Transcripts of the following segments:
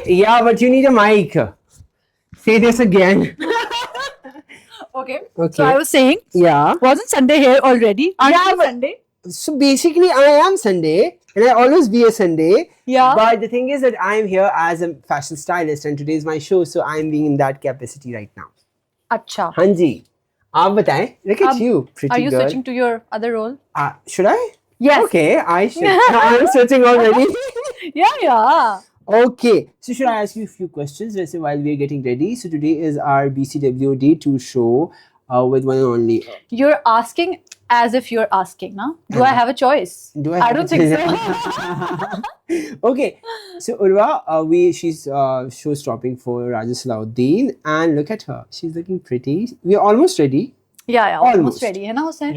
Yeah, but you need a mic. Say this again. Okay. Okay. So I was saying, Yeah. wasn't Sunday here already? Aren't Yeah, you but- Sunday? So basically, I am Sunday, and I always be a Sunday. Yeah. But the thing is that I am here as a fashion stylist, and today is my show, so I am being in that capacity right now. Acha. Hanji, आप बताएं. Look at you, pretty Are you girl. switching to your other role? Should I? Yes. Okay, I should. I'm switching already. Yeah. Okay, so should I ask you a few questions? Let's say while we are getting ready. So today is our BCW Day 2 show with one and only. You're asking as if you're asking, no? Do I have a choice? Do I? I have don't a think choice? Okay, so Urwa, she's show stopping for Raja Salahuddin, and look at her. She's looking pretty. We're almost ready. Yeah, Almost. almost ready, hai na, Hussein?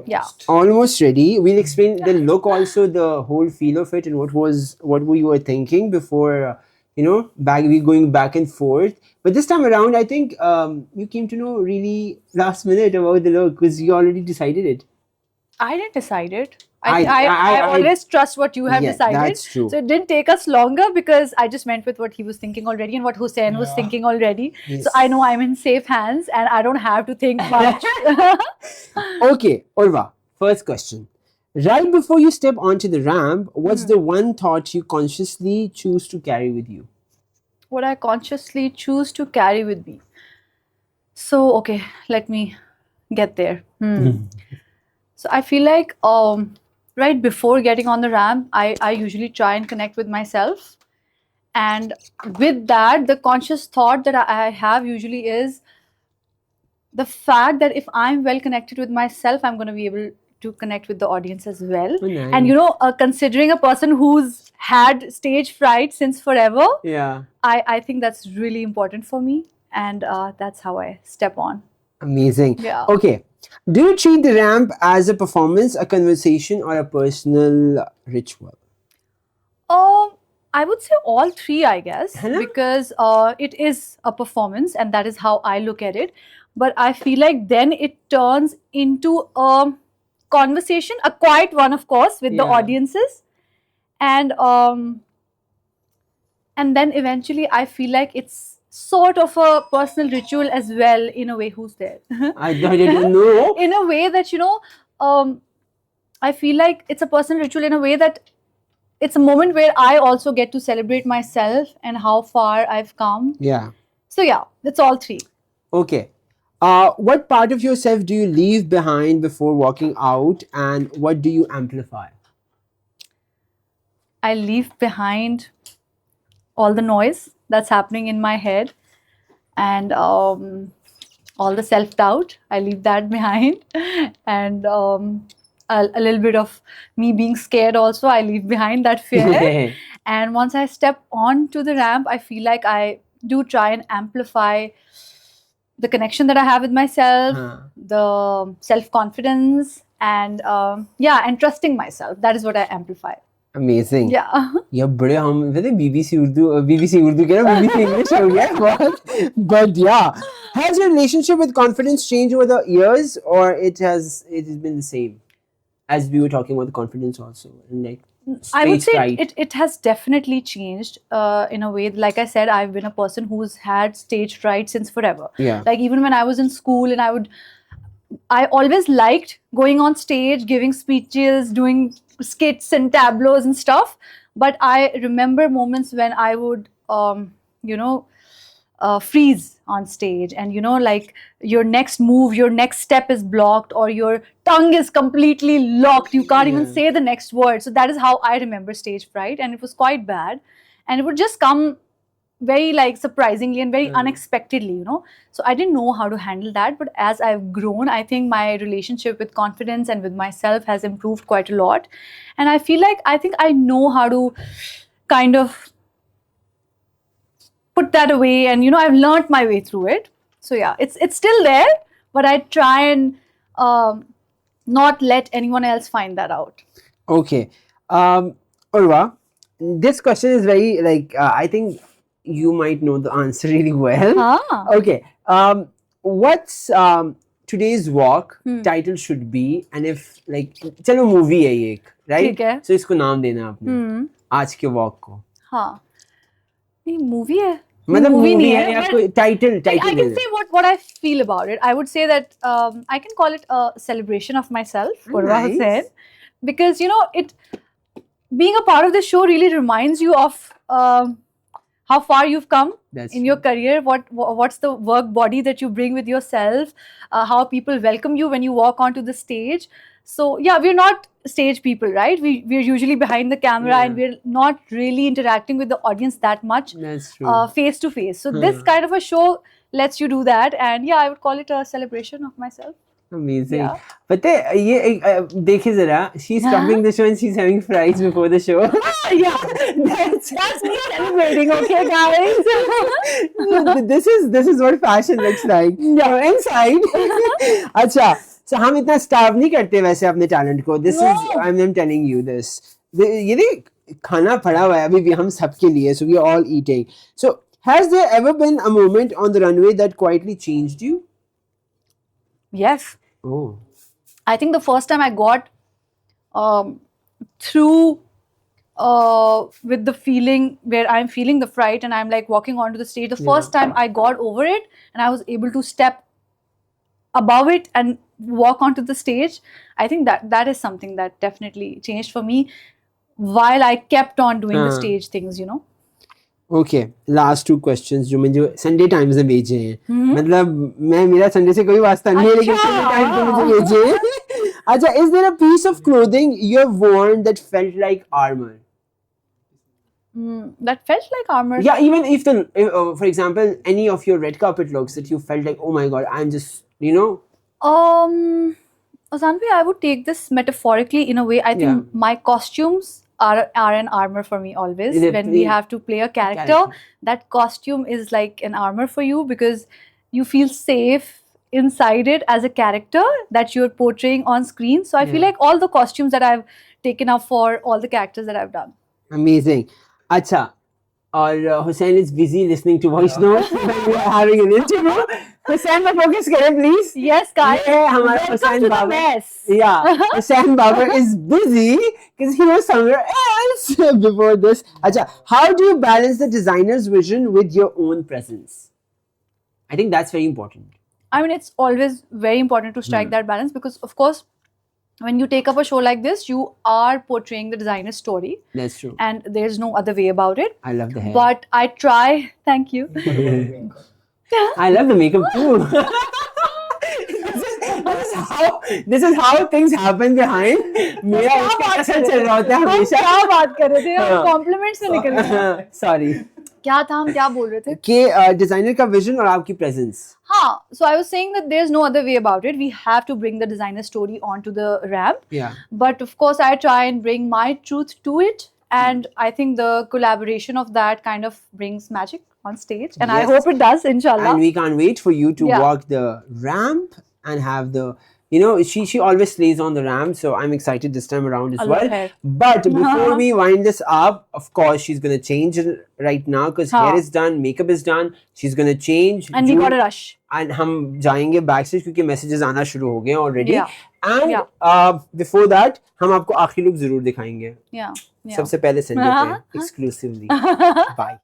Yeah. Almost ready. We'll explain the look, also the whole feel of it, and what we were thinking before. We going back and forth. But this time around, I think you came to know really last minute about the look because you already decided it. I didn't decide it. I always trust what you have decided. That's true. So it didn't take us longer because I just went with what he was thinking already and what Hussein was thinking already. Yes. So I know I'm in safe hands and I don't have to think much. Okay, Urwa, first question. Right before you step onto the ramp, what's the one thought you consciously choose to carry with you? What I consciously choose to carry with me. So, okay, let me get there. So I feel like right before getting on the ramp, I usually try and connect with myself. And with that, the conscious thought that I have usually is the fact that if I'm well connected with myself, I'm going to be able to connect with the audience as well. Oh, nice. And considering a person who's had stage fright since forever, Yeah. I think that's really important for me. And that's how I step on. Amazing. Yeah. Okay. Do you treat the ramp as a performance, a conversation, or a personal ritual? I would say all three, I guess, Hello? because it is a performance and that is how I look at it. But I feel like then it turns into a conversation, a quiet one, of course, with the Yeah. audiences. And then eventually I feel like it's sort of a personal ritual as well, in a way. Who's there? I didn't know. In a way that, I feel like it's a personal ritual in a way that it's a moment where I also get to celebrate myself and how far I've come. Yeah. So yeah, it's all three. Okay. What part of yourself do you leave behind before walking out, and what do you amplify? I leave behind all the noise that's happening in my head and all the self-doubt. I leave that behind. And a little bit of me being scared also, I leave behind that fear. And once I step onto the ramp, I feel like I do try and amplify the connection that I have with myself, the self-confidence, and and trusting myself. That is what I amplify. Amazing. Yeah. Yeah, बड़े हम वैसे BBC Urdu कह रहा BBC English हो गया but yeah, has your relationship with confidence changed over the years, or it has been the same, as we were talking about the confidence also, and like I would stage say fright? it has definitely changed in a way. Like I said, I've been a person who's had stage fright since forever. Yeah. Like even when I was in school and I always liked going on stage, giving speeches, doing skits and tableaus and stuff. But I remember moments when I would, freeze on stage, and like your next move, your next step is blocked, or your tongue is completely locked. You can't even say the next word. So that is how I remember stage fright, and it was quite bad, and it would just come very like surprisingly and very unexpectedly. So I didn't know how to handle that. But as I've grown, I think my relationship with confidence and with myself has improved quite a lot, and I feel like I think I know how to kind of put that away, and I've learned my way through it. So yeah, it's still there, but I try and not let anyone else find that out. Okay. Urwa, this question is very like I think you might know the answer really well. Okay. What's today's walk title should be, and if like चलो movie है ये एक, right? ठीक है. So इसको नाम देना आपने आज के walk को. हाँ. नहीं मूवी है मतलब मूवी नहीं है या कोई title I can say what I feel about it. I would say that I can call it a celebration of myself, Urwa Hocane, because you know it being a part of the show really reminds you of how far you've come in your career, what's the work body that you bring with yourself, how people welcome you when you walk onto the stage. So yeah, we're not stage people, right? We're usually behind the camera and we're not really interacting with the audience that much. That's true. Face to face. So this kind of a show lets you do that, and yeah, I would call it a celebration of myself. Amazing. But देखिए जरा, she's stopping the show and she's having fries before the show. Yeah, that's me celebrating. Okay, guys. This is what fashion looks like. Yeah. Inside. अच्छा, so हम इतना starve नहीं करते वैसे अपने talent को. This is I'm telling you this. ये देख खाना पड़ा हुआ है अभी भी हम सबके लिए, so we are all eating. So has there ever been a moment on the runway that quietly changed you? Yes. Oh. I think the first time I got through with the feeling where I'm feeling the fright and I'm like walking onto the stage, the first time I got over it and I was able to step above it and walk onto the stage, I think that is something that definitely changed for me while I kept on doing the stage things, you know. Okay, last two questions जो मुझे Sunday Times ने भेजे हैं. मतलब मैं मेरा Sunday से कोई वास्ता नहीं है लेकिन Sunday Times ने मुझे भेजे हैं. अच्छा, is there a piece of clothing you have worn that felt like armor? That felt like armor. Yeah, even if for example, any of your red carpet looks that you felt like, oh my god, I'm just, you know. Ozan, I would take this metaphorically in a way. I think my costumes are an armor for me always. When we have to play a character, that costume is like an armor for you because you feel safe inside it as a character that you're portraying on screen. So I feel like all the costumes that I've taken up for all the characters that I've done. Amazing. Acha. Or Hussain is busy listening to voice notes when we are having an interview. Hussain, focus kare, please. Yes, guys. Welcome to the mess. Yeah, Hussain Babar is busy because he was somewhere else before this. Acha, how do you balance the designer's vision with your own presence? I think that's very important. I mean, it's always very important to strike that balance because, of course, when you take up a show like this, you are portraying the designer's story. That's true. And there's no other way about it. I love the hair. But I try. Thank you. I love the makeup too. This is how things happen behind. मेरा उसका असर चल रहा होता है हमेशा. हम क्या बात कर रहे थे? हम compliments से निकल रहे. Sorry. क्या था, हम क्या बोल रहे थे? कि डिजाइनर का विजन और आपकी प्रेजेंस. हाँ, so I was saying that there's no other way about it. We have to bring the designer story onto the ramp. Yeah. But of course, I try and bring my truth to it, and I think the collaboration of that kind of brings magic on stage, and I hope it does, inshallah. And we can't wait for you to walk the ramp and have the. You know, she always slays on the ramp, so I'm excited this time around as well. But before we wind this up, of course, she's going to change right now because hair is done, makeup is done. She's going to change. And we got a rush. And हम जाएंगे backstage क्योंकि messages आना शुरू हो गए already. And before that, हम आपको आखिरी look जरूर दिखाएंगे. Yeah. सबसे पहले संडे पे exclusively. Bye.